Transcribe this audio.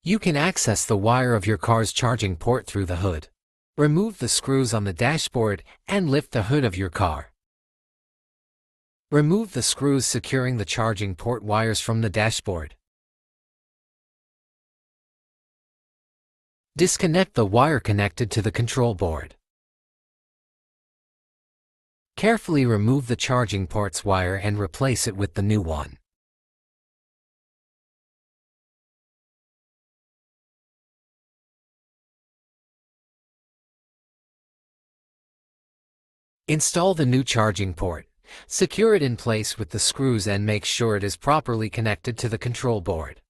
You can access the wire of your car's charging port through the hood. Remove the screws on the dashboard and lift the hood of your car. Remove the screws securing the charging port wires from the dashboard. Disconnect the wire connected to the control board. Carefully remove the charging port's wire and replace it with the new one. Install the new charging port. Secure it in place with the screws and make sure it is properly connected to the control board.